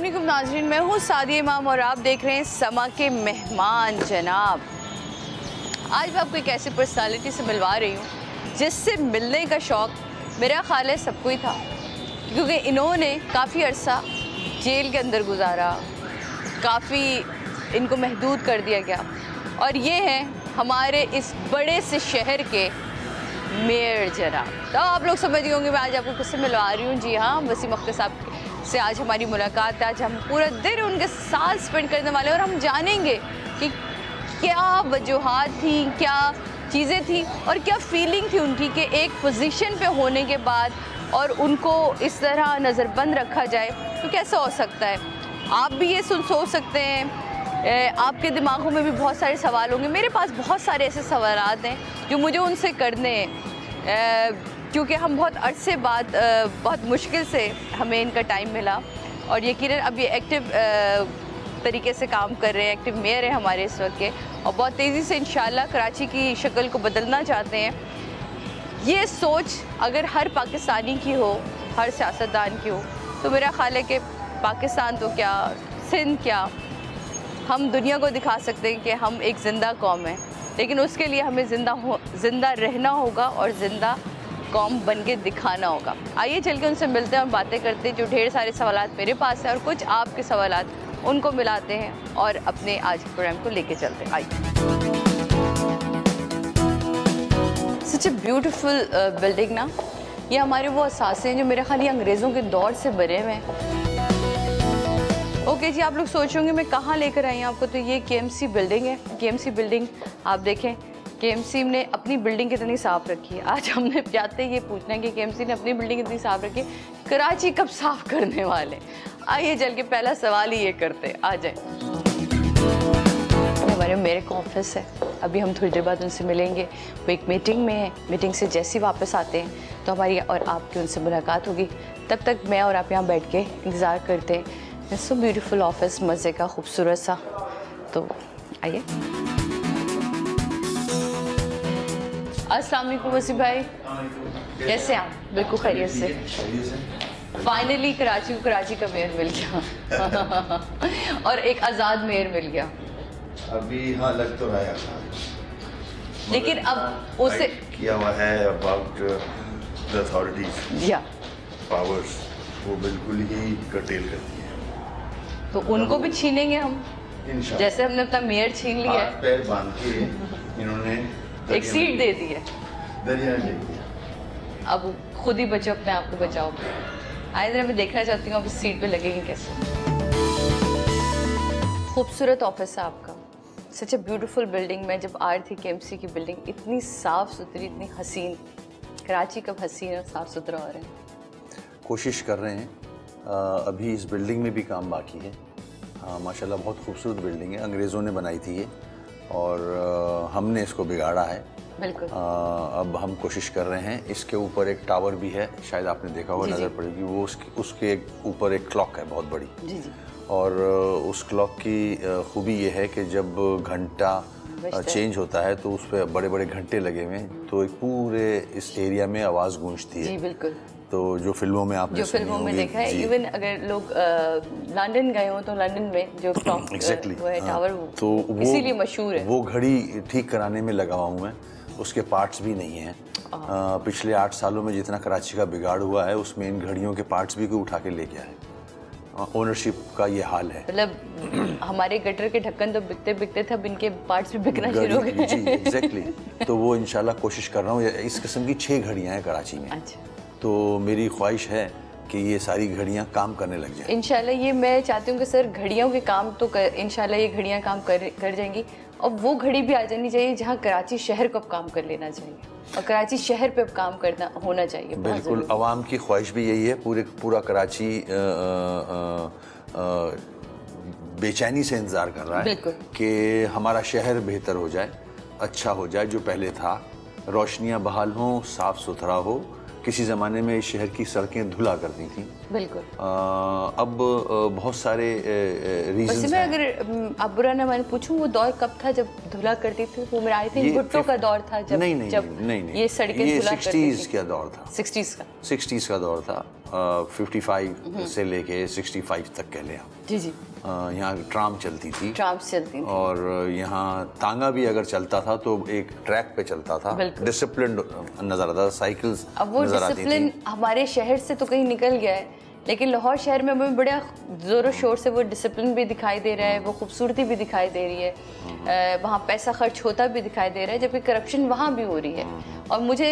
अस्सलामुअलैकुम नाज़रीन, मैं हूँ सादिया इमाम और आप देख रहे हैं समा के मेहमान जनाब। आज मैं आपको एक ऐसी पर्सनालिटी से मिलवा रही हूँ जिससे मिलने का शौक़ मेरा ख्याल है सबको ही था, क्योंकि इन्होंने काफ़ी अरसा जेल के अंदर गुजारा, काफ़ी इनको महदूद कर दिया गया और ये हैं हमारे इस बड़े से शहर के मेयर जनाब। तो आप लोग समझ गए होंगे मैं आज आपको किससे मिलवा रही हूँ। जी हाँ, वसीम अख्तर साहब से आज हमारी मुलाकात है। आज हम पूरा दिन उनके साथ स्पेंड करने वाले हैं और हम जानेंगे कि क्या वजूहात थी, क्या चीज़ें थी और क्या फीलिंग थी उनकी कि एक पोजीशन पे होने के बाद और उनको इस तरह नज़रबंद रखा जाए तो कैसे हो सकता है। आप भी ये सोच सकते हैं, आपके दिमागों में भी बहुत सारे सवाल होंगे। मेरे पास बहुत सारे ऐसे सवालात हैं जो मुझे उनसे करने हैं, क्योंकि हम बहुत अरसे बाद बहुत मुश्किल से हमें इनका टाइम मिला और यकीनन अब ये एक्टिव तरीके से काम कर रहे हैं, एक्टिव मेयर है हमारे इस वक्त के और बहुत तेज़ी से इंशाल्लाह कराची की शक्ल को बदलना चाहते हैं। ये सोच अगर हर पाकिस्तानी की हो, हर सियासतदान की हो, तो मेरा ख्याल है कि पाकिस्तान तो क्या, सिंध क्या, हम दुनिया को दिखा सकते हैं कि हम एक ज़िंदा कौम है। लेकिन उसके लिए हमें ज़िंदा रहना होगा और ज़िंदा कौम बन के दिखाना होगा। आइए चल के उनसे मिलते हैं और बातें करते हैं। जो ढेर सारे सवालात मेरे पास हैं और कुछ आपके सवालात उनको मिलाते हैं और अपने आज के प्रोग्राम को लेके चलते हैं। आइए। सच ए ब्यूटीफुल बिल्डिंग ना, ये हमारे वो असासे हैं जो मेरे ख्याल अंग्रेज़ों के दौर से बने हुए हैं। ओके जी, आप लोग सोचोगे मैं कहाँ लेकर आई हूँ आपको, तो ये KMC बिल्डिंग है। KMC बिल्डिंग आप देखें, KMC ने अपनी बिल्डिंग कितनी साफ़ रखी है। आज हमने जाते ये पूछना है कि KMC ने अपनी बिल्डिंग कितनी साफ़ रखी है, कराची कब साफ़ करने वाले। आइए चल के पहला सवाल ही ये करते, आ जाए। हमारे मेरे का ऑफिस है, अभी हम थोड़ी देर बाद उनसे मिलेंगे। वो एक मीटिंग में है, मीटिंग से जैसे ही वापस आते हैं तो हमारी और आपकी उनसे मुलाकात होगी। तब तक मैं और आप यहाँ बैठ के इंतज़ार करते हैं। सो ब्यूटीफुल ऑफिस, मज़े का, खूबसूरत सा। तो आइए। अस्सलाम वालेकुम वसीम भाई, कैसे आप? बिल्कुल खैरियत से। फाइनली कराची को कराची का मेयर मिल गया और एक आज़ाद मेयर मिल गया। अभी हाँ लग तो रहा है, लेकिन अब उसे किया हुआ है अबाउट द अथॉरिटीज या पावर्स, वो बिल्कुल ही कर्टेल करती है। तो उनको भी छीनेंगे हम, जैसे हमने अपना मेयर छीन लिया है। पैर बांध के इन्होंने एक सीट दे दी है, दरिया ले दिया। अब खुद ही बचो, अपने आप को बचाओ। आए दिन मैं देखना चाहती हूँ आप इस सीट पे लगेंगे कैसे। खूबसूरत ऑफिस है आपका, सच ए ब्यूटीफुल बिल्डिंग। मैं जब आ रही थी KMC की बिल्डिंग इतनी साफ़ सुथरी, इतनी हसीन। कराची कब हसीन और साफ़ सुथरा हो रहा है? कोशिश कर रहे हैं। अभी इस बिल्डिंग में भी काम बाकी है। माशाल्लाह बहुत खूबसूरत बिल्डिंग है, अंग्रेज़ों ने बनाई थी ये और हमने इसको बिगाड़ा है। बिल्कुल। अब हम कोशिश कर रहे हैं। इसके ऊपर एक टावर भी है, शायद आपने देखा होगा, नज़र पड़ेगी वो। उसके ऊपर एक क्लॉक है बहुत बड़ी। जी जी। और उस क्लॉक की खूबी ये है कि जब घंटा चेंज होता है तो उस पर बड़े बड़े घंटे लगे हुए हैं, तो एक पूरे इस एरिया में आवाज़ गूंजती है। जी बिल्कुल। तो जो फिल्मों में आपने जो फिल्मों में देखा है, इवन अगर लोग लंदन गए हो तो लंदन में जो क्लॉक है टावर, तो वो इसीलिए मशहूर है। वो घड़ी ठीक कराने में लगा हुआ हूँ मैं, उसके पार्ट्स भी नहीं हैं। पिछले 8 सालों में जितना कराची का बिगाड़ हुआ है उसमें इन घड़ियों के पार्ट्स भी कोई उठा के ले गया है। ओनरशिप का ये हाल है। मतलब हमारे गटर के ढक्कन तो बिकते बिकते थे, अब इनके पार्ट्स भी बिकना शुरू हो गए। जी एग्जैक्टली। तो वो इंशाल्लाह कोशिश कर रहा हूँ। इस किस्म की 6 घड़ियाँ हैं कराची में। अच्छा। तो मेरी ख्वाहिश है कि ये सारी घड़ियाँ काम करने लग जाएं। इंशाल्लाह ये मैं चाहती हूँ कि सर घड़ियों के काम तो इंशाल्लाह ये घड़ियाँ काम कर जाएंगी और वो घड़ी भी आ जानी चाहिए जहाँ कराची शहर को अब काम कर लेना चाहिए और कराची शहर पे अब काम करना होना चाहिए। बिल्कुल, आवाम की ख्वाहिश भी यही है। पूरा कराची बेचैनी से इंतज़ार कर रहा है कि हमारा शहर बेहतर हो जाए, अच्छा हो जाए जो पहले था। रोशनियाँ बहाल हों, साफ़ सुथरा हो, किसी ज़माने में इस शहर की सड़कें धुला करती थी। बिल्कुल। अब बहुत सारे रीजंस हैं। अगर आप बुरा ना मैंने पूछूं, वो दौर कब था जब धुला करती थी? वो मेरा आई थिंक भुट्टो का दौर था जब नहीं, ये सड़कें धुला करती थी। 60s का दौर था। 60s का दौर था। 55 से लेके 65 तक कह लें आप। जी जी। यहाँ ट्राम चलती थी। और यहाँ तांगा भी अगर चलता था तो एक ट्रैक पे चलता था। डिसिप्लिन नजर आता था, साइकिल्स अब वो डिसिप्लिन हमारे शहर से तो कहीं निकल गया है, लेकिन लाहौर शहर में हमें बड़ा ज़ोर शोर से वो डिसिप्लिन भी दिखाई दे रहा है, वो खूबसूरती भी दिखाई दे रही है, वहाँ पैसा खर्च होता भी दिखाई दे रहा है, जबकि करप्शन वहाँ भी हो रही है। और मुझे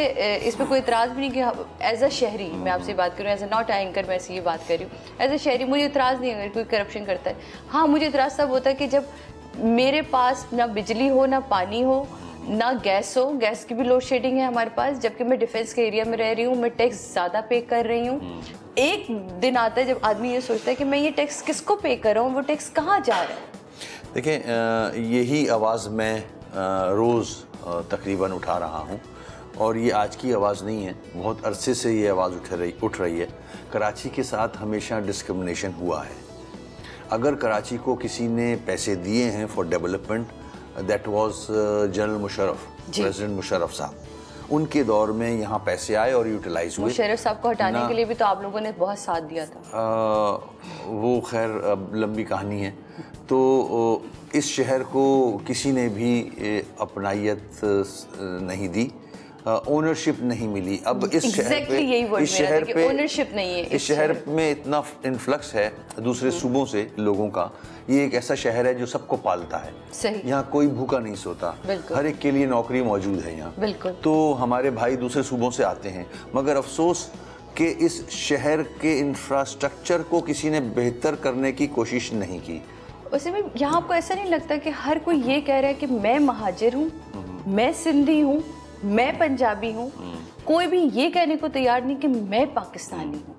इस पर कोई इतराज़ भी नहीं कि एज अ शहरी मैं आपसे बात करूँ, एज अ नॉट एंकर मैं ऐसी ये बात कर रही हूँ। एज अ शहरी मुझे इतराज़ नहीं अगर कोई करप्शन करता है। हाँ, मुझे इतराज़ तब होता है कि जब मेरे पास ना बिजली हो, ना पानी हो, ना गैस हो। गैस की भी लोड शेडिंग है हमारे पास, जबकि मैं डिफेंस के एरिया में रह रही हूँ, मैं टैक्स ज़्यादा पे कर रही हूँ। एक दिन आता है जब आदमी ये सोचता है कि मैं ये टैक्स किसको पे कर रहा हूँ, वो टैक्स कहाँ जा रहा है। देखें, यही आवाज़ मैं रोज़ तकरीबन उठा रहा हूँ, और ये आज की आवाज़ नहीं है, बहुत अरसे से ये आवाज़ उठ रही है। कराची के साथ हमेशा डिस्क्रिमिनेशन हुआ है। अगर कराची को किसी ने पैसे दिए हैं for development, that was general Musharraf, president Musharraf साहब। उनके दौर में यहाँ पैसे आए और यूटिलाइज हुए। मुशर्रफ साहब को हटाने के लिए भी तो आप लोगों ने बहुत साथ दिया था। वो खैर लंबी कहानी है। तो इस शहर को किसी ने भी अपनायत नहीं दी, ओनरशिप नहीं मिली। अब इस शहर पे ओनरशिप नहीं है। इस शहर में इतना इन्फ्लक्स है दूसरे सूबों से लोगों का। ये एक ऐसा शहर है जो सबको पालता है। सही। यहाँ कोई भूखा नहीं सोता, हर एक के लिए नौकरी मौजूद है यहाँ। बिल्कुल। तो हमारे भाई दूसरे सूबों से आते हैं, मगर अफसोस कि इस शहर के इंफ्रास्ट्रक्चर को किसी ने बेहतर करने की कोशिश नहीं की। वैसे में यहाँ आपको ऐसा नहीं लगता कि हर कोई ये कह रहा है कि मैं महाजिर हूँ, मैं सिंधी हूँ, मैं पंजाबी हूँ, कोई भी ये कहने को तैयार नहीं कि मैं पाकिस्तानी हूँ।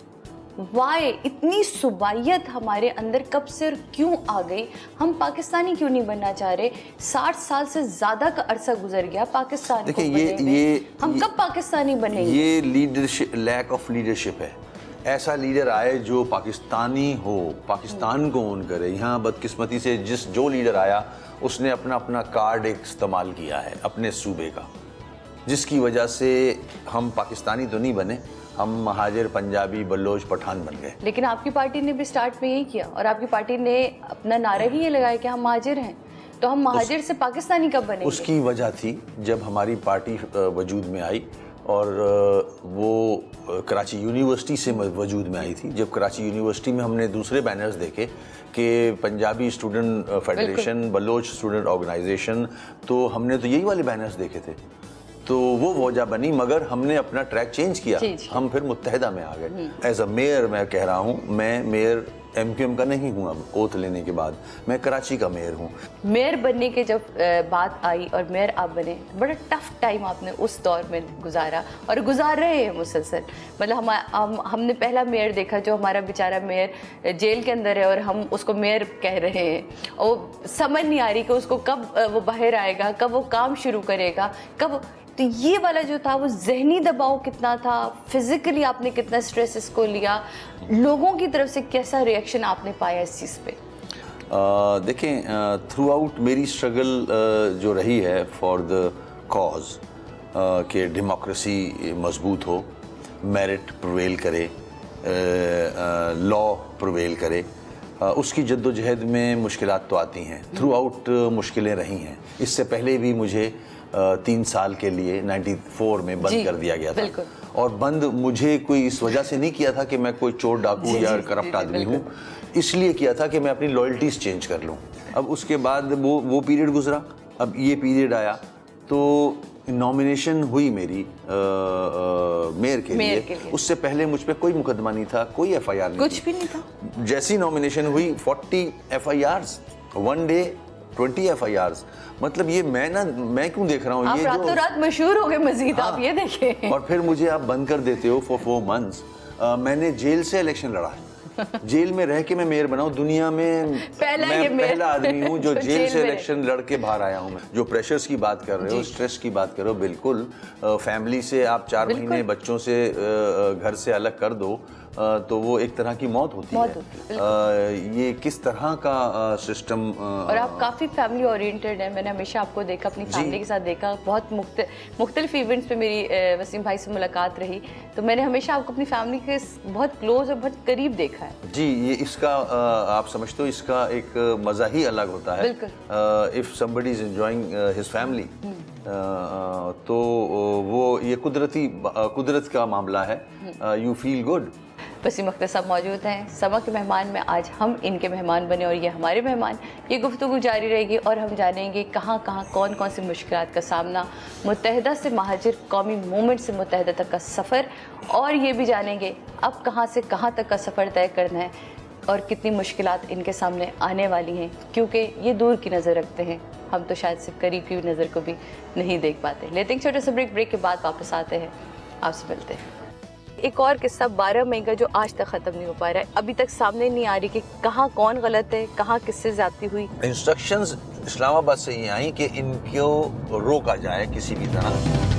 वाई इतनी सुबाइयत हमारे अंदर कब से और क्यों आ गई? हम पाकिस्तानी क्यों नहीं बनना चाह रहे? 60 साल से ज्यादा का अरसा गुजर गया पाकिस्तान को बने हम कब पाकिस्तानी बनेंगे? ये लीडरशिप, लैक ऑफ लीडरशिप है। ऐसा लीडर आए जो पाकिस्तानी हो, पाकिस्तान को ओन करे। यहाँ बदकिस्मती से जो लीडर आया उसने अपना कार्ड इस्तेमाल किया है अपने सूबे का, जिसकी वजह से हम पाकिस्तानी तो नहीं बने, हम महाजिर, पंजाबी, बलोच, पठान बन गए। लेकिन आपकी पार्टी ने भी स्टार्ट में यही किया, और आपकी पार्टी ने अपना नारा ही ये लगाया कि हम महाजिर हैं, तो हम महाजिर से पाकिस्तानी कब बनेंगे? उसकी वजह थी जब हमारी पार्टी वजूद में आई, और वो कराची यूनिवर्सिटी से वजूद में आई थी। जब कराची यूनिवर्सिटी में हमने दूसरे बैनर्स देखे कि Punjabi student federation, Baloch student organisation, तो हमने तो यही वाले बैनर्स देखे थे, तो वो वजह बनी। मगर हमने अपना ट्रैक चेंज किया, हम फिर मुत्तहिदा में आ गए। एज अ मेयर मैं कह रहा हूँ, मैं मेयर MQM का नहीं हूँ। अब ओथ लेने के बाद मैं कराची का मेयर हूँ। मेयर बनने के जब बात आई और मेयर आप बने, बड़ा टफ टाइम आपने उस दौर में गुजारा और गुजार रहे हैं मुसलसल। मतलब हमने पहला मेयर देखा जो हमारा बेचारा मेयर जेल के अंदर है और हम उसको मेयर कह रहे हैं, और समझ नहीं आ रही कि उसको कब वो बाहर आएगा, कब वो काम शुरू करेगा, कब। तो ये वाला जो था वो जहनी दबाव कितना था, फिजिकली आपने कितना स्ट्रेस इसको लिया, लोगों की तरफ से कैसा रिएक्शन आपने पाया इस चीज़ पे? देखें, थ्रू आउट मेरी स्ट्रगल जो रही है फॉर द कॉज कि डेमोक्रेसी मजबूत हो, मेरिट प्रिवेल करे, लॉ प्रिवेल करे, उसकी जद्दोजहद में मुश्किलात तो आती हैं। थ्रू आउट मुश्किलें रही हैं। इससे पहले भी मुझे 3 साल के लिए 94 में बंद कर दिया गया था, और बंद मुझे कोई इस वजह से नहीं किया था कि मैं कोई चोर डाकू या करप्ट आदमी हूँ, इसलिए किया था कि मैं अपनी लॉयल्टीज चेंज कर लूँ। अब उसके बाद वो पीरियड गुजरा, अब ये पीरियड आया, तो नॉमिनेशन हुई मेरी मेयर के लिए। उससे पहले मुझ पे कोई मुकदमा नहीं था, कोई FIR नहीं, कुछ भी नहीं था। जैसी नॉमिनेशन हुई 40 FIRs, 1 डे 20 FIRs। मतलब ये मैं क्यों देख रहा हूँ? आप रातों रात मशहूर हो गए मजीद। आप ये देखें। और फिर मुझे आप बंद कर देते हो फॉर 4 months। मैंने जेल से इलेक्शन लड़ा है, जेल में रह के मैं मेयर बना हूँ दुनिया में। मैं पहला आदमी हूँ जो जेल से इलेक्शन लड़ के बाहर आया हूँ। मैं जो प्रेशर्स की बात कर रहे हो, स्ट्रेस की बात कर रहे हो, बिल्कुल फैमिली से आप 4 महीने बच्चों से घर से अलग कर दो तो वो एक तरह की मौत होती है। ये किस तरह का सिस्टम। और आप काफ़ी फैमिली ओरिएंटेड हैं, मैंने हमेशा आपको देखा, अपनी फैमिली के साथ देखा। बहुत मुख्तलिफ इवेंट्स पे मेरी वसीम भाई से मुलाकात रही, तो मैंने हमेशा आपको अपनी फैमिली के बहुत क्लोज और बहुत करीब देखा है। जी, ये इसका आप समझते हो, इसका एक मज़ा ही अलग होता है। If somebody is enjoying his family तो वो ये कुदरत का मामला है। You feel good. Wasim Akhtar साहब मौजूद हैं समा के मेहमान में। आज हम इनके मेहमान बने और ये हमारे मेहमान। ये गुफ्तगू जारी रहेगी और हम जानेंगे कहाँ कहाँ कौन कौन सी मुश्किलात का सामना, मुत्तहिदा से महाजिर कौमी मूवमेंट से मुत्तहिदा तक का सफ़र, और ये भी जानेंगे अब कहाँ से कहाँ तक का सफ़र तय करना है और कितनी मुश्किलात इनके सामने आने वाली हैं, क्योंकि ये दूर की नज़र रखते हैं। हम तो शायद सिर्फ करीब की नज़र को भी नहीं देख पाते। लेते हैं छोटे से ब्रेक के बाद वापस आते हैं, आपसे मिलते हैं। एक और किस्सा 12 मई का जो आज तक ख़त्म नहीं हो पा रहा है, अभी तक सामने नहीं आ रही कि कहाँ कौन गलत है, कहाँ किससे ज़्यादती हुई। इंस्ट्रक्शंस इस्लामाबाद से ये आई कि इनको रोका जाए किसी भी तरह।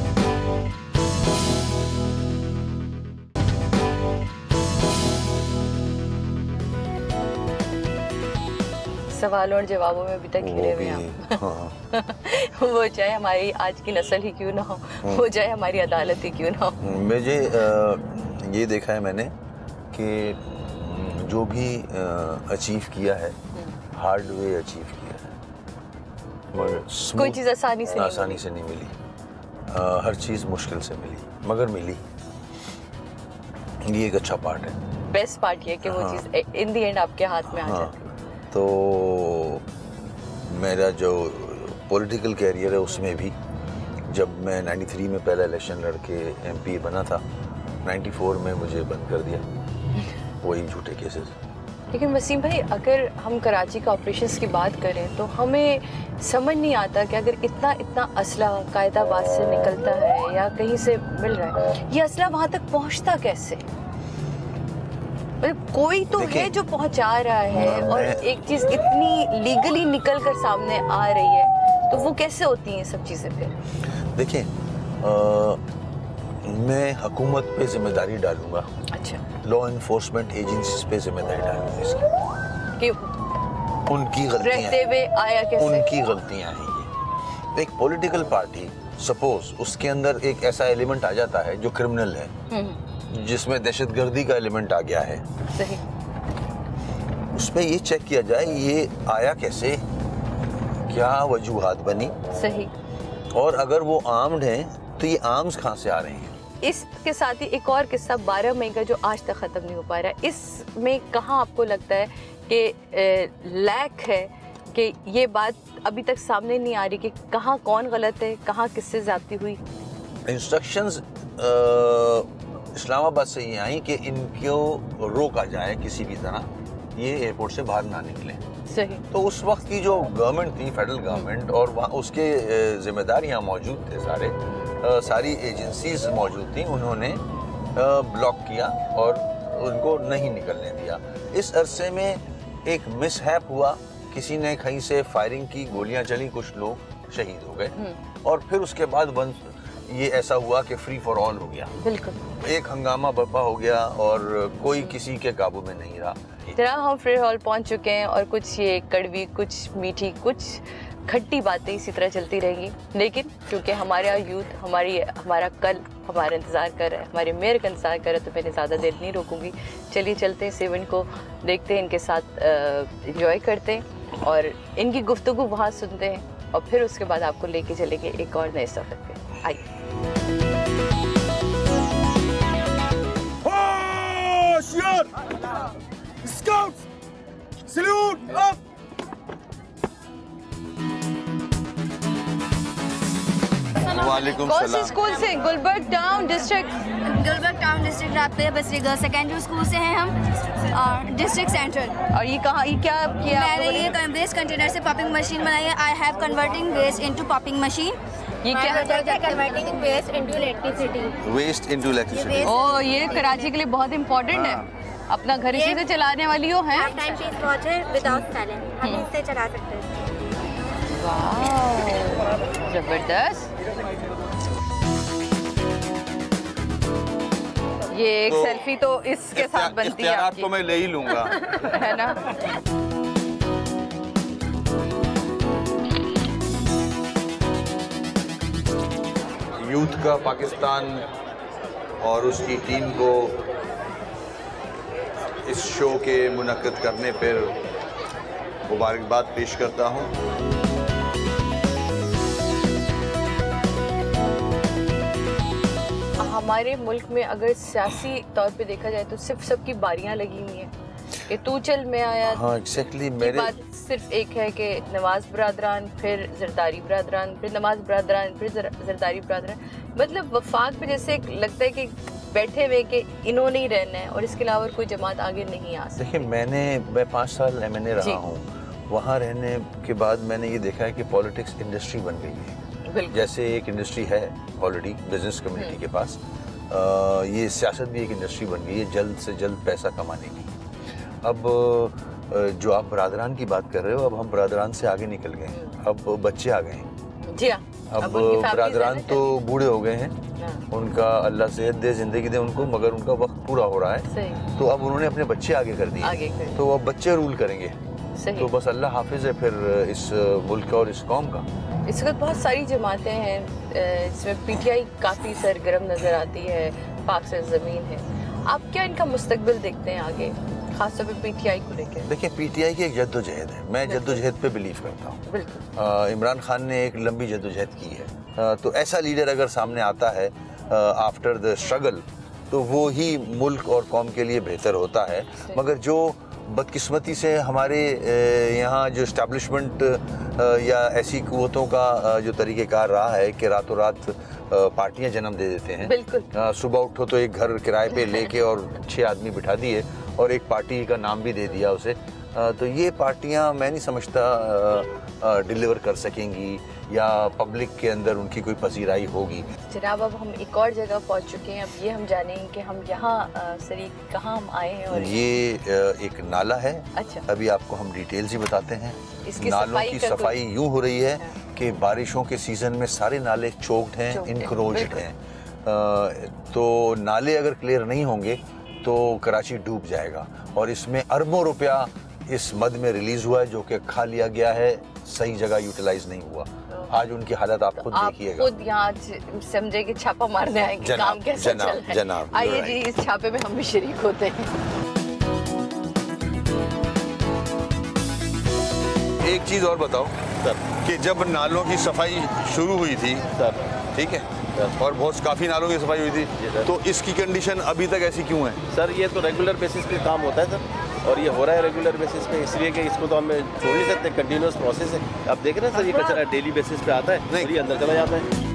सवालों और जवाबों में अभी तक घिरे हुए हैं। हाँ। वो चाहे हमारी आज की नस्ल ही क्यों ना हो, वो चाहे हमारी अदालत ही क्यों ना हो। मुझे ये देखा है मैंने कि जो भी अचीव किया है हार्ड वे अचीव किया है, मगर कोई चीज़ आसानी से नहीं मिली। हर चीज़ मुश्किल से मिली, मगर मिली। ये एक अच्छा पार्ट है। बेस्ट पार्ट ये कि वो चीज़ इन द एंड आपके हाथ में आ जाती है। तो मेरा जो पॉलिटिकल कैरियर है उसमें भी, जब मैं 93 में पहला इलेक्शन लड़के MP बना था, 94 में मुझे बंद कर दिया वही झूठे केसेस। लेकिन वसीम भाई, अगर हम कराची का ऑपरेशंस की बात करें तो हमें समझ नहीं आता कि अगर इतना असला कायदाबाद से निकलता है या कहीं से मिल रहा है, ये असला वहाँ तक पहुँचता कैसे? मतलब कोई तो है जो पहुंचा रहा है, और एक चीज इतनी लीगली निकल कर सामने आ रही है, तो वो कैसे होती हैं सब चीजें फिर? देखिए, मैं हुकूमत पे जिम्मेदारी डालूंगा। अच्छा। लॉ इन्फोर्समेंट एजेंसीज पे जिम्मेदारी डालूंगा इसकी, उनकी गलतियां आया कैसे? उनकी गलतियां हैं ये। एक पॉलिटिकल पार्टी सपोज उसके अंदर एक ऐसा एलिमेंट आ जाता है जो क्रिमिनल है, जिसमें दहशतगर्दी का एलिमेंट आ गया है, सही, उसमें ये चेक किया जाए ये आया कैसे, क्या वजूहात बनी, सही, और अगर वो आर्म्ड हैं तो ये आर्म्स कहाँ से आ रहे हैं। इसके साथ ही एक और किस्सा 12 मई का जो आज तक ख़त्म नहीं हो पा रहा है, इसमें कहाँ आपको लगता है कि लैक है कि ये बात अभी तक सामने नहीं आ रही कि कहाँ कौन गलत है, कहाँ किससे ज़्यादती हुई? इंस्ट्रक्शंस इस्लामाबाद से ये आई कि इनको रोका जाए किसी भी तरह, ये एयरपोर्ट से बाहर ना निकले। सही। तो उस वक्त की जो गवर्नमेंट थी, फेडरल गवर्नमेंट, और वहाँ उसके जिम्मेदार यहाँ मौजूद थे, सारी एजेंसीज मौजूद थी, उन्होंने ब्लॉक किया और उनको नहीं निकलने दिया। इस अरसे में एक मिसहैप हुआ, किसी ने कहीं से फायरिंग की, गोलियां चली, कुछ लोग शहीद हो गए, और फिर उसके बाद ये ऐसा हुआ कि फ्री फॉर ऑल हो गया। बिल्कुल। एक हंगामा बर्पा हो गया और कोई किसी के काबू में नहीं रहा। तरह हम फ्री फॉर ऑल पहुंच चुके हैं, और कुछ ये कड़वी, कुछ मीठी, कुछ खट्टी बातें इसी तरह चलती रहेंगी। लेकिन क्योंकि हमारा यूथ, हमारा कल हमारा इंतज़ार कर रहा है, हमारे मेयर का इंतज़ार कर रहा है, तो मैंने ज़्यादा देर नहीं रोकूंगी। चलिए चलते हैं, 7 को देखते हैं, इनके साथ एंजॉय करते हैं और इनकी गुफ्तगू वहाँ सुनते हैं, और फिर उसके बाद आपको लेके चलेंगे एक और नए सफ़र पे। आइए। Scouts, salute up. वालेकुम कौन सलाम। सी स्कूल से? गुलबर्ग टाउन डिस्ट्रिक्ट राब्ते बसरी गर्ल्स सेकेंडरी स्कूल से हैं हम, और डिस्ट्रिक्ट सेंट्रल। और ये कहाँ, ये क्या किया मैंने? ये वेस्ट कंटेनर से पॉपिंग मशीन बनाई है। I have converting waste into popping machine. ये क्या है? Converting waste into electricity. Waste into electricity. ओ, ये कराची के लिए बहुत इम्पोर्टेंट है। अपना घर इसी से चलाने वाली हो हैं? हाफ टाइम पीस वॉच है विदाउट साइलेंट, हम इससे चला सकते हैं। वाह, जबरदस्त। ये एक सेल्फी तो इसके साथ बनती है आपकी। तो मैं ले ही लूंगा है ना। यूथ का पाकिस्तान और उसकी टीम को इस शो के मुनक्किद करने पर मुबारकबाद पेश करता हूँ। हमारे मुल्क में अगर सियासी तौर पे देखा जाए तो सिर्फ सबकी बारियां लगी हुई हैं कि तू चल मैं आया। हाँ एग्जैक्टली। मेरी बात सिर्फ एक है कि नवाज बरादरान, फिर जरदारी बरादरान, फिर नवाज बरादरान, फिर जरदारी बरादरान। मतलब वफाक में जैसे लगता है कि बैठे हुए कि इन्होंने ही रहना है और इसके अलावा कोई जमात आगे नहीं आ सकती। देखिए मैं 5 साल MNA रहा हूँ, वहाँ रहने के बाद मैंने ये देखा है कि पॉलिटिक्स इंडस्ट्री बन गई है। जैसे एक इंडस्ट्री है ऑलरेडी बिजनेस कम्युनिटी के पास, ये सियासत भी एक इंडस्ट्री बन गई है जल्द से जल्द पैसा कमाने की। अब जो आप बरादरान की बात कर रहे हो, अब हम बरादरान से आगे निकल गए हैं, अब बच्चे आ गए हैं। जी हाँ। अब बरादरान तो बूढ़े हो गए हैं, उनका अल्लाह सेहत दे, जिंदगी दे उनको, मगर उनका वक्त पूरा हो रहा है। तो अब उन्होंने अपने बच्चे आगे कर दिए, तो अब बच्चे रूल करेंगे। तो बस अल्लाह हाफिज है फिर इस मुल्क और इस कौम का। इस वक्त बहुत सारी जमातें हैं, इसमें PTI काफ़ी सरगर्म नज़र आती है, पाक से ज़मीन है। आप क्या इनका मुस्तकबिल देखते हैं आगे, खासतौर पे PTI को लेकर? देखिए PTI की एक जद्दोजहद है, मैं जद्दोजहद पे बिलीव करता हूँ। इमरान खान ने एक लंबी जद्दोजहद की है, तो ऐसा लीडर अगर सामने आता है आफ्टर द स्ट्रगल, तो वो ही मुल्क और कौम के लिए बेहतर होता है। मगर जो बदकिस्मती से हमारे यहाँ जो इस्टेब्लिशमेंट या ऐसी कुव्वतों का जो तरीक़ेकार रहा है कि रातों रात पार्टियां जन्म दे देते हैं। बिल्कुल। सुबह उठो तो एक घर किराए पे लेके और 6 आदमी बिठा दिए और एक पार्टी का नाम भी दे दिया उसे, तो ये पार्टियां मैं नहीं समझता डिलीवर कर सकेंगी या पब्लिक के अंदर उनकी कोई पजीराई होगी। जनाब अब हम एक और जगह पहुंच चुके हैं, अब ये हम जानेंगे कि हम यहाँ शरीक कहाँ हम आए हैं। और ये एक नाला है। अच्छा। अभी आपको हम डिटेल्स ही बताते हैं। इसकी नालों की सफाई यूँ हो रही है कि बारिशों के सीजन में सारे नाले चोक्ड हैं, इनक्रोच्ड हैं, तो नाले अगर क्लियर नहीं होंगे तो कराची डूब जाएगा। और इसमें अरबों रुपया इस मद में रिलीज हुआ है जो कि खा लिया गया है, सही जगह यूटिलाइज नहीं हुआ। आज उनकी हालत आप खुद देखिएगा। खुद यहाँ समझे कि छापा मारने आएंगे, काम कैसा चल रहा है। जनाब आइए जी, इस छापे में हम भी शरीक होते हैं। एक चीज और बताओ सर, कि जब नालों की सफाई शुरू हुई थी सर, ठीक है, और बहुत काफ़ी नालों की सफाई हुई थी, तो इसकी कंडीशन अभी तक ऐसी क्यों है? सर ये तो रेगुलर बेसिस पे काम होता है सर, और ये हो रहा है रेगुलर बेसिस पे, इसलिए कि इसको तो हम छोड़ नहीं सकते, कंटिन्यूस प्रोसेस है। आप देख रहे हैं सर, ये कचरा डेली बेसिस पे आता है, नहीं ये अंदर चला जाता है।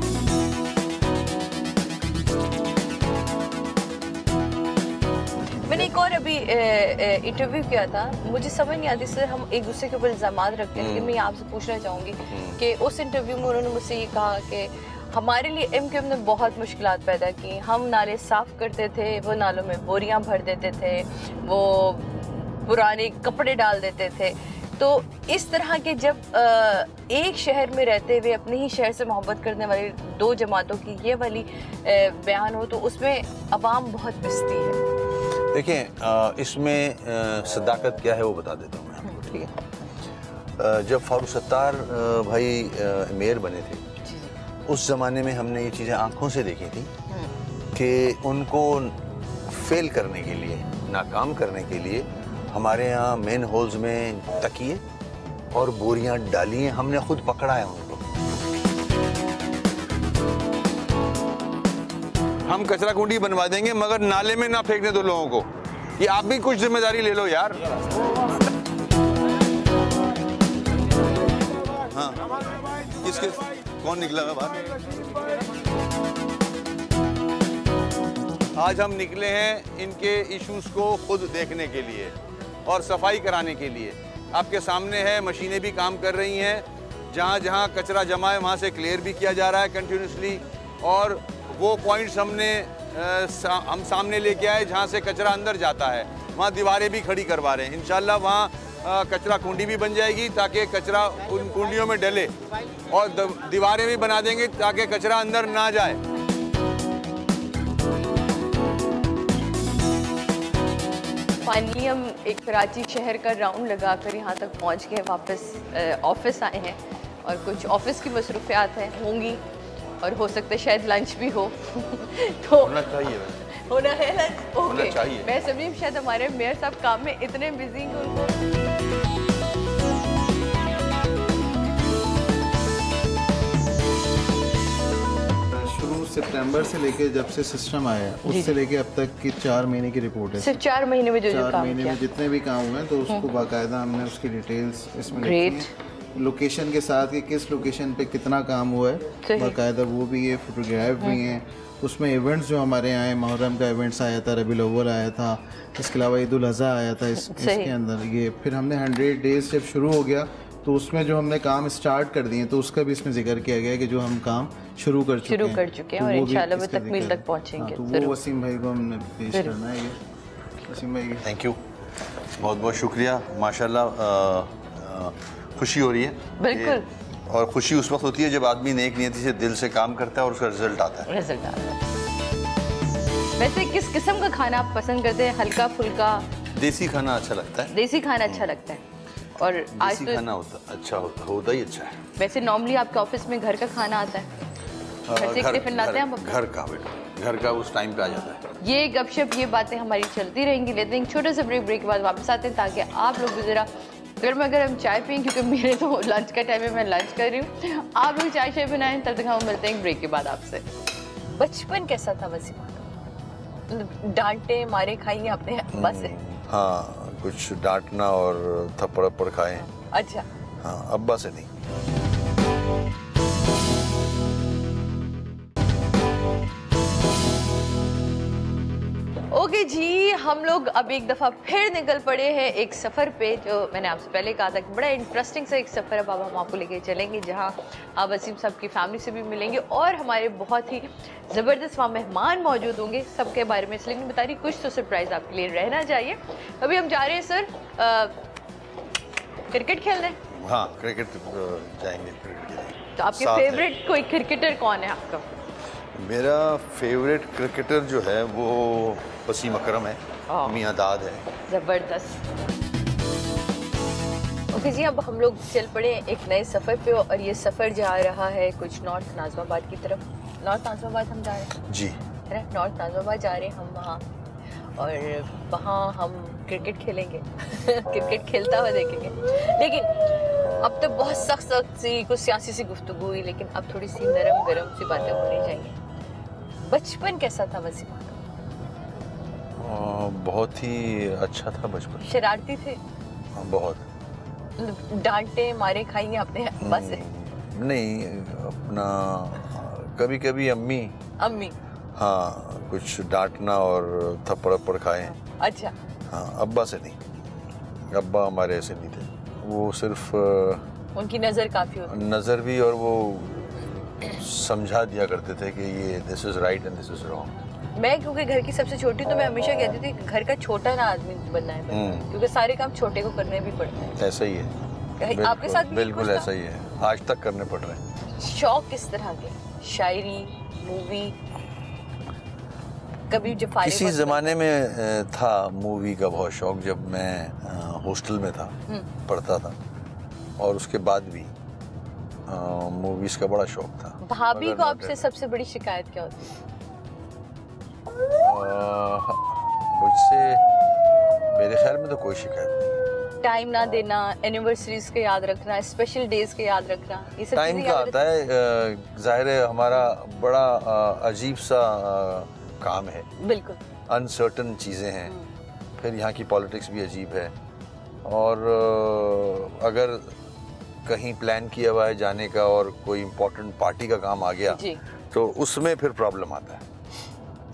मैंने एक और अभी इंटरव्यू किया था, मुझे समझ नहीं आती सर, हम एक दूसरे के ऊपर इल्जामात रखते हैं, लेकिन मैं आपसे पूछना चाहूँगी कि उस इंटरव्यू में उन्होंने मुझसे ये कहा कि हमारे लिए MQM ने बहुत मुश्किलात पैदा की। हम नाले साफ़ करते थे, वो नालों में बोरियां भर देते थे, वो पुराने कपड़े डाल देते थे। तो इस तरह के जब एक शहर में रहते हुए अपने ही शहर से मोहब्बत करने वाली 2 जमातों की ये वाली बयान हो, तो उसमें अवाम बहुत पिसती है। देखें इसमें सदाकत क्या है वो बता देता हूँ मैं आपको, ठीक है। जब फारूक सत्तार भाई मेयर बने थे, उस ज़माने में हमने ये चीज़ें आंखों से देखी थी कि उनको फेल करने के लिए, नाकाम करने के लिए हमारे यहाँ मेन होल्स में तकिए और बोरियां डाली हैं, हमने खुद पकड़ा है उनको। हम कचरा कुंडी बनवा देंगे मगर नाले में ना फेंकने दो लोगों को। ये आप भी कुछ जिम्मेदारी ले लो यार। हाँ, किसके कौन निकला है बाहर? आज हम निकले हैं इनके इश्यूज को खुद देखने के लिए और सफाई कराने के लिए। आपके सामने है, मशीनें भी काम कर रही हैं, जहाँ जहाँ कचरा जमा है वहाँ से क्लियर भी किया जा रहा है कंटिन्यूसली, और वो पॉइंट्स हम सामने लेके आए जहाँ से कचरा अंदर जाता है। वहाँ दीवारें भी खड़ी करवा रहे हैं। इंशाल्लाह वहाँ कचरा कुंडी भी बन जाएगी ताकि कचरा उन कुंडियों में डले, और दीवारें भी बना देंगे ताकि कचरा अंदर ना जाए। फाइनली हम एक कराची शहर का राउंड लगाकर यहाँ तक पहुँच गए, वापस ऑफिस आए हैं और कुछ ऑफिस की मसरूफियात हैं होंगी और हो सकता है शायद लंच भी हो तो होना चाहिए, होना है लंच, होना चाहिए। मैं समझी शायद हमारे मेयर साहब काम में इतने बिजी हैं उनको। सितंबर से लेके जब से सिस्टम आया है उससे लेके अब तक की 4 महीने की रिपोर्ट है। सिर्फ 4 महीने में जो 4 महीने में जितने भी काम हुए हैं तो उसको बाकायदा हमने उसकी डिटेल्स इसमें लिखी है, लोकेशन के साथ कि किस लोकेशन पे कितना काम हुआ है बाकायदा वो भी है, फोटोग्राफ भी हैं। उसमें इवेंट्स जो हमारे यहाँ मुहर्रम का इवेंट्स आया था, रबीउल अव्वल आया था, इसके अलावा ईद उल अज़हा आया था इसके अंदर ये। फिर हमने 100 डेज जब शुरू हो गया तो उसमें जो हमने काम स्टार्ट कर दिए तो उसका भी इसमें जिक्र किया गया है कि जो हम काम शुरू कर चुके हैं और इंशाल्लाह वो तकमील तक पहुंचेंगे। तो वो वसीम भाई को हमने पेश करना है। ये वसीम भाई थैंक यू, बहुत बहुत शुक्रिया। माशाल्लाह खुशी हो रही है बिल्कुल, और खुशी उस वक्त होती है जब आदमी नेक नियति से दिल से काम करता है और उसका रिजल्ट आता है। वैसे किस किस्म का खाना आप पसंद करते हैं? हल्का फुल्का? देसी खाना अच्छा लगता है। देसी खाना अच्छा लगता है, और आज तो खाना होता ही अच्छा है। वैसे नॉर्मली आपके ऑफिस में घर का खाना आता है? घर से टिफिन लाते हैं हम? घर का बेटा, घर का उस टाइम पे आ जाता है। ये गपशप ये बातें हमारी चलती रहेंगी, लेते हैं छोटे से ब्रेक के बाद वापस आते हैं ताकि आप लोग भी जरा गर्मा गर्म चाय पिएं, क्योंकि मेरे तो लंच का टाइम है, मैं लंच कर रही हूँ। आप लोग चाय बनाएं, तब तक हम मिलते हैं ब्रेक के बाद आपसे। बचपन कैसा था वसीम? डांटे मारे खाई आपने अब्बा से? हाँ, कुछ डांटना और थप्पड़ खाए। अच्छा। हाँ, अब्बा से नहीं। ओके जी, हम लोग अब एक दफ़ा फिर निकल पड़े हैं एक सफ़र पे, जो मैंने आपसे पहले कहा था कि बड़ा इंटरेस्टिंग सा एक सफ़र है। अब हम आपको लेके चलेंगे जहाँ आप वसीम साहब की फैमिली से भी मिलेंगे और हमारे बहुत ही ज़बरदस्त वहाँ मेहमान मौजूद होंगे। सबके बारे में इसलिए नहीं बता रही, कुछ तो सरप्राइज़ आपके लिए रहना चाहिए। अभी हम जा रहे हैं सर क्रिकेट खेलने। हाँ, क्रिकेट जाएंगे, क्रिकेट खेलेंगे। तो आपके फेवरेट कोई क्रिकेटर कौन है आपका? मेरा फेवरेट क्रिकेटर जो है वो वसीम अकरम है, मियां दाद है। ज़बरदस्त। ओके जी, अब हम लोग चल पड़े एक नए सफ़र पे, और ये सफ़र जा रहा है कुछ नॉर्थ नाज़िमाबाद की तरफ। नॉर्थ नाज़िमाबाद हम जा रहे हैं जी, है ना? नॉर्थ नाज़िमाबाद जा रहे हैं हम वहाँ, और वहाँ हम क्रिकेट खेलेंगे क्रिकेट खेलता हुआ देखेंगे। लेकिन अब तो बहुत सख्त सी कुछ सियासी सी गुफ्तगू हुई, लेकिन अब थोड़ी सी नरम गरम सी बातें होनी चाहिए। बचपन कैसा था वसीम? बहुत ही अच्छा था बचपन। शरारती थे? बहुत। डांटे मारे खाई आपने अब्बा से? नहीं, अपना कभी कभी अम्मी। हाँ, कुछ डांटना और थप्पड़ खाए। अच्छा। हाँ, अब्बा से नहीं, अब्बा हमारे ऐसे नहीं थे। वो सिर्फ उनकी नज़र काफ़ी होती, नज़र भी, और वो समझा दिया करते थे कि ये this is right and this is wrong. मैं क्योंकि घर की सबसे छोटी, तो मैं हमेशा कहती थी घर का छोटा ना आदमी बनना है, क्योंकि सारे काम छोटे को करने भी पड़ते हैं। ऐसा ही है, आपके साथ भी बिल्कुल ऐसा ही है, आज तक करने पड़ रहे हैं। शौक किस तरह के? शायरी, मूवी? कभी जब किसी ज़माने में था मूवी का बहुत शौक, जब मैं हॉस्टल में था, पढ़ता था, और उसके बाद भी मूवीज का बड़ा शौक था। भाभी को आपसे सबसे बड़ी शिकायत क्या होती है? मुझसे मेरे ख्याल में तो कोई शिकायत नहीं। टाइम ना देना, एनिवर्सरीज के याद रखना, स्पेशल डेज के याद रखना, ये सब टाइम का आता है। जाहिर है हमारा बड़ा अजीब सा काम है, बिल्कुल अनसर्टन चीज़ें हैं, फिर यहाँ की पॉलिटिक्स भी अजीब है, और अगर कहीं प्लान किया हुआ है जाने का और कोई इम्पोर्टेंट पार्टी का काम आ गया तो उसमें फिर प्रॉब्लम आता है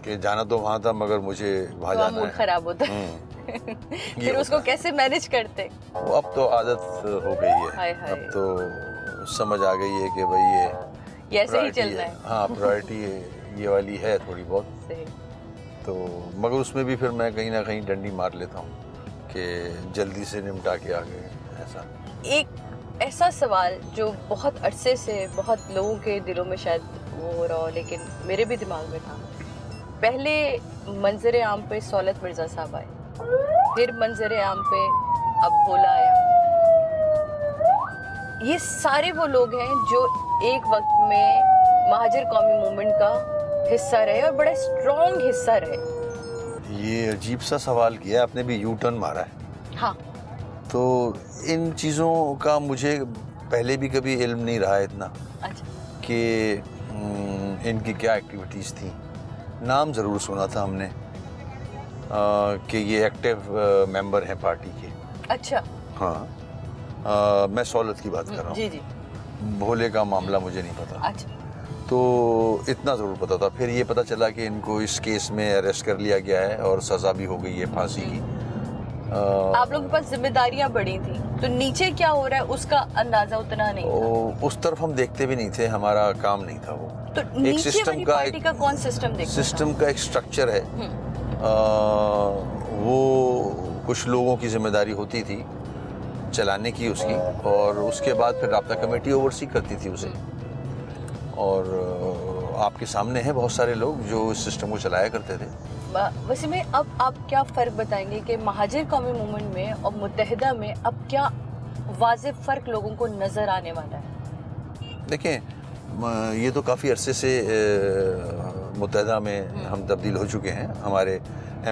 कि जाना तो वहाँ था मगर मुझे वहाँ जाना है, खराब होता है फिर उसको कैसे मैनेज करते? अब तो आदत हो गई है, अब तो समझ आ गई है कि भाई ये ऐसे ही चलना है। हाँ, प्रायोरिटी ये वाली है थोड़ी बहुत। तो मगर उसमें भी फिर मैं कहीं ना कहीं डंडी मार लेता हूँ कि जल्दी से निपटा के आ गए। ऐसा एक ऐसा सवाल जो बहुत अरसे से बहुत लोगों के दिलों में शायद वो हो रहा हो, लेकिन मेरे भी दिमाग में था। पहले मंजर आम पे सौलत मिर्ज़ा साहब आए, फिर मंजर आम पे अब भोला आया। ये सारे वो लोग हैं जो एक वक्त में महाजिर कौमी मूवमेंट का हिस्सा रहे और बड़ा स्ट्रॉन्ग हिस्सा रहे। ये अजीब सा सवाल किया, आपने भी यू टर्न मारा है। हाँ, तो इन चीज़ों का मुझे पहले भी कभी इल्म नहीं रहा इतना। अच्छा। कि इनकी क्या एक्टिविटीज़ थी। नाम ज़रूर सुना था हमने कि ये एक्टिव मेंबर हैं पार्टी के। अच्छा। हाँ, मैं सौलत की बात कर रहा हूँ। जी जी। भोले का मामला मुझे नहीं पता। अच्छा। तो इतना ज़रूर पता था। फिर ये पता चला कि इनको इस केस में अरेस्ट कर लिया गया है और सज़ा भी हो गई है फांसी की। आप लोगों के पास जिम्मेदारियां बड़ी थी, तो नीचे क्या हो रहा है उसका अंदाजा उतना नहीं था। उस तरफ हम देखते भी नहीं थे, हमारा काम नहीं था वो। तो एक सिस्टम का, पार्टी का कौन सिस्टम देखता सिस्टम का एक स्ट्रक्चर है। वो कुछ लोगों की जिम्मेदारी होती थी चलाने की उसकी, और उसके बाद फिर राब्ता कमेटी ओवरसी करती थी उसे। और आपके सामने हैं बहुत सारे लोग जो इस सिस्टम को चलाया करते थे। वैसे में अब आप क्या फ़र्क बताएंगे कि महाजिर कौमी मूवमेंट में और मुत्तहिदा में अब क्या वाज़ेह फ़र्क लोगों को नज़र आने वाला है? देखें, ये तो काफ़ी अरसे से मुत्तहिदा में हम तब्दील हो चुके हैं। हमारे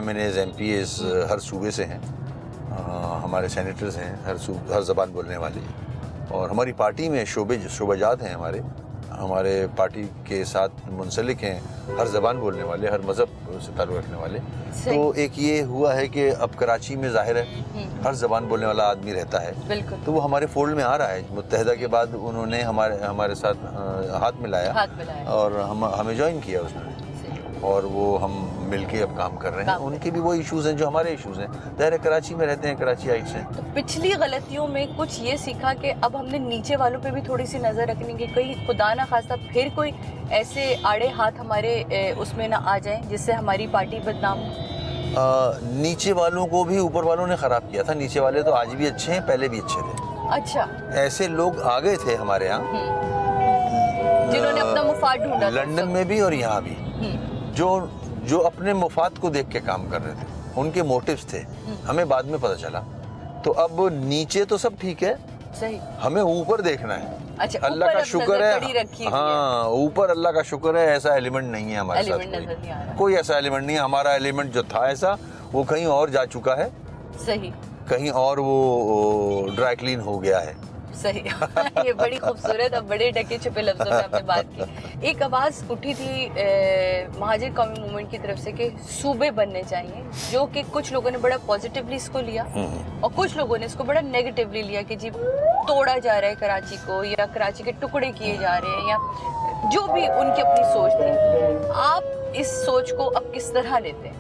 MNAs MPAs हर सूबे से हैं, हमारे सेनेटर्स हैं हर ज़बान बोलने वाले, और हमारी पार्टी में शोबाजात हैं हमारे पार्टी के साथ मुंसलिक हैं हर ज़बान बोलने वाले, हर मज़हब से ताल्लुक़ रखने वाले। तो एक ये हुआ है कि अब कराची में ज़ाहिर है हर ज़बान बोलने वाला आदमी रहता है, तो वो हमारे फोल्ड में आ रहा है। मुत्तहिदा के बाद उन्होंने हमारे साथ हाथ मिलाया और हमें ज्वाइन किया उसने, और वो हम मिलके अब काम कर रहे हैं। उनके भी वो इश्यूज़ हैं जो हमारे इश्यूज़ हैं। ज़ाहिर है कराची में रहते हैं, कराची आइट्स हैं। तो पिछली गलतियों में कुछ ये सीखा कि अब हमने नीचे वालों पे भी थोड़ी सी नज़र रखनी कि कहीं खुदा ना खास्ता फिर कोई ऐसे आड़े हाथ हमारे उसमें ना आ जाए जिससे हमारी पार्टी बदनाम। नीचे वालों को भी ऊपर वालों ने ख़राब किया था। नीचे वाले तो आज भी अच्छे हैं, पहले भी अच्छे थे। अच्छा। ऐसे लोग आ गए थे हमारे यहाँ जिन्होंने अपना मुफाद ढूंढा, लंदन में भी और यहाँ भी, जो अपने मुफाद को देख के काम कर रहे थे, उनके मोटिव्स थे। हमें बाद में पता चला। तो अब नीचे तो सब ठीक है, सही, हमें ऊपर देखना है। अच्छा, अल्लाह का शुक्र है, हाँ ऊपर अल्लाह का शुक्र है ऐसा एलिमेंट नहीं है हमारे साथ। कोई ऐसा एलिमेंट नहीं है। हमारा एलिमेंट जो था ऐसा, वो कहीं और जा चुका है। सही। कहीं और वो ड्राई क्लीन हो गया है। सही। ये बड़ी खूबसूरत और बड़े ढके छुपे लफ्जों में आपने बात की। एक आवाज़ उठी थी महाजिर कौमी मूवमेंट की तरफ से कि सूबे बनने चाहिए, जो कि कुछ लोगों ने बड़ा पॉजिटिवली इसको लिया और कुछ लोगों ने इसको बड़ा नेगेटिवली लिया कि जी तोड़ा जा रहा है कराची को, या कराची के टुकड़े किए जा रहे हैं, या जो भी उनकी अपनी सोच थी। आप इस सोच को अब किस तरह लेते हैं?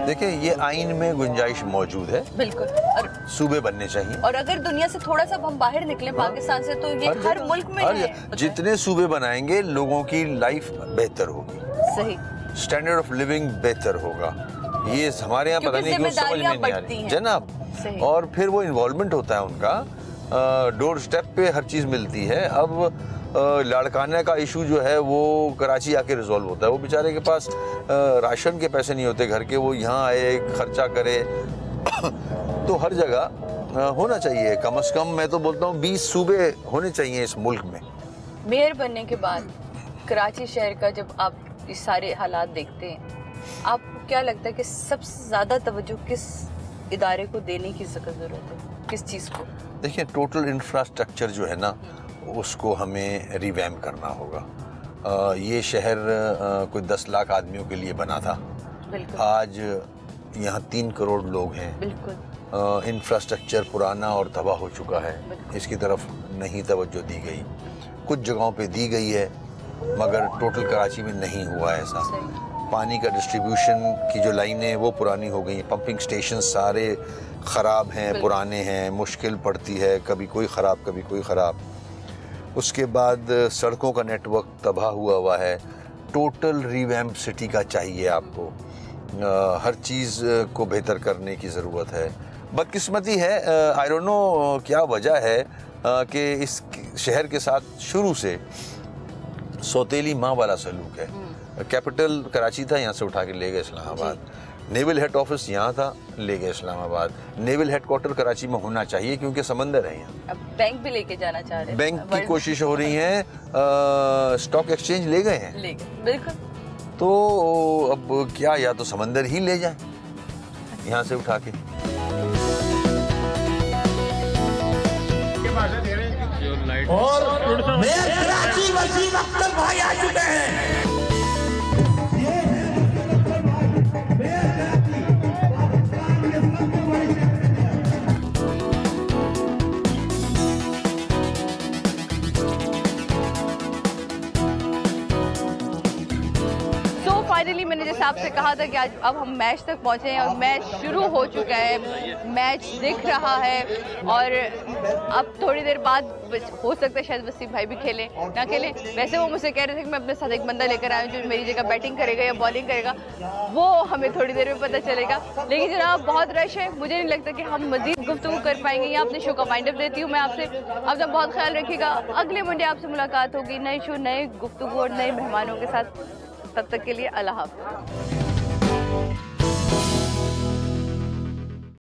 देखिए, ये आइन में गुंजाइश मौजूद है, बिल्कुल, और सूबे बनने चाहिए। और अगर दुनिया से थोड़ा सा हम बाहर निकले पाकिस्तान से, तो ये हर मुल्क में है। जितने सूबे बनाएंगे लोगों की लाइफ बेहतर होगी, सही स्टैंडर्ड ऑफ लिविंग बेहतर होगा। ये हमारे यहाँ पता नहीं क्यों समझ में नहीं आ रही जनाब। और फिर वो इन्वॉल्वमेंट होता है उनका, डोर स्टेप पे हर चीज़ मिलती है। अब लाड़काने का इशू जो है वो कराची आके रिजॉल्व होता है। वो बेचारे के पास राशन के पैसे नहीं होते घर के, वो यहाँ आए खर्चा करे। तो हर जगह होना चाहिए, कम से कम मैं तो बोलता हूँ 20 सूबे होने चाहिए इस मुल्क में। मेयर बनने के बाद कराची शहर का जब आप इस सारे हालात देखते हैं, आपको क्या लगता है कि सबसे ज़्यादा तवज्जो किस इदारे को देने की ज़रूरत है, किस चीज़ को? देखिए, टोटल इंफ्रास्ट्रक्चर जो है ना, उसको हमें रिवैम्प करना होगा। ये शहर कोई 10 लाख आदमियों के लिए बना था। आज यहाँ 3 करोड़ लोग हैं। इंफ्रास्ट्रक्चर पुराना और तबाह हो चुका है, इसकी तरफ नहीं तवज्जो दी गई। कुछ जगहों पे दी गई है मगर टोटल कराची में नहीं हुआ ऐसा। पानी का डिस्ट्रीब्यूशन की जो लाइनें वो पुरानी हो गई, पंपिंग स्टेशन सारे ख़राब हैं, पुराने हैं, मुश्किल पड़ती है, कभी कोई ख़राब कभी कोई ख़राब। उसके बाद सड़कों का नेटवर्क तबाह हुआ है। टोटल रिवैम्प सिटी का चाहिए आपको। हर चीज़ को बेहतर करने की ज़रूरत है। बदकिस्मती है, आई डोंट नो क्या वजह है कि इस शहर के साथ शुरू से सौतेली माँ वाला सलूक है। कैपिटल कराची था, यहाँ से उठा के ले गए इस्लामाबाद। नेवल हेड ऑफिस यहाँ था, ले गए इस्लामाबाद। नेवल हेडक्वार्टर कराची में होना चाहिए क्योंकि समंदर है यहाँ। अब बैंक भी लेके जाना चाह रहे हैं, बैंक की कोशिश हो रही है, स्टॉक एक्सचेंज ले गए हैं, ले गए, बिल्कुल। तो अब क्या, या तो समंदर ही ले जाए यहाँ से उठा के। और मेयर कराची वसीम अख्तर भाई आ चुके हैं। फाइनली मैंने जैसे आपसे कहा था कि आज अब हम मैच तक पहुंचे हैं और मैच शुरू हो चुका है, मैच दिख रहा है और अब थोड़ी देर बाद हो सकता है शायद वसीम भाई भी खेलें ना खेलें। वैसे वो मुझसे कह रहे थे कि मैं अपने साथ एक बंदा लेकर आया जो मेरी जगह बैटिंग करेगा या बॉलिंग करेगा, वो हमें थोड़ी देर में पता चलेगा। लेकिन जनाब बहुत रश है, मुझे नहीं लगता कि हम मजीद गुफ्तगू कर पाएंगे। यहाँ अपने शो का वाइंड अप देती हूँ मैं आपसे। अपना बहुत ख्याल रखिएगा, अगले मंडे आपसे मुलाकात होगी नए शो, नए गुफ्तगू और नए मेहमानों के साथ। तब तक के लिए अल्लाह हाफ़िज़।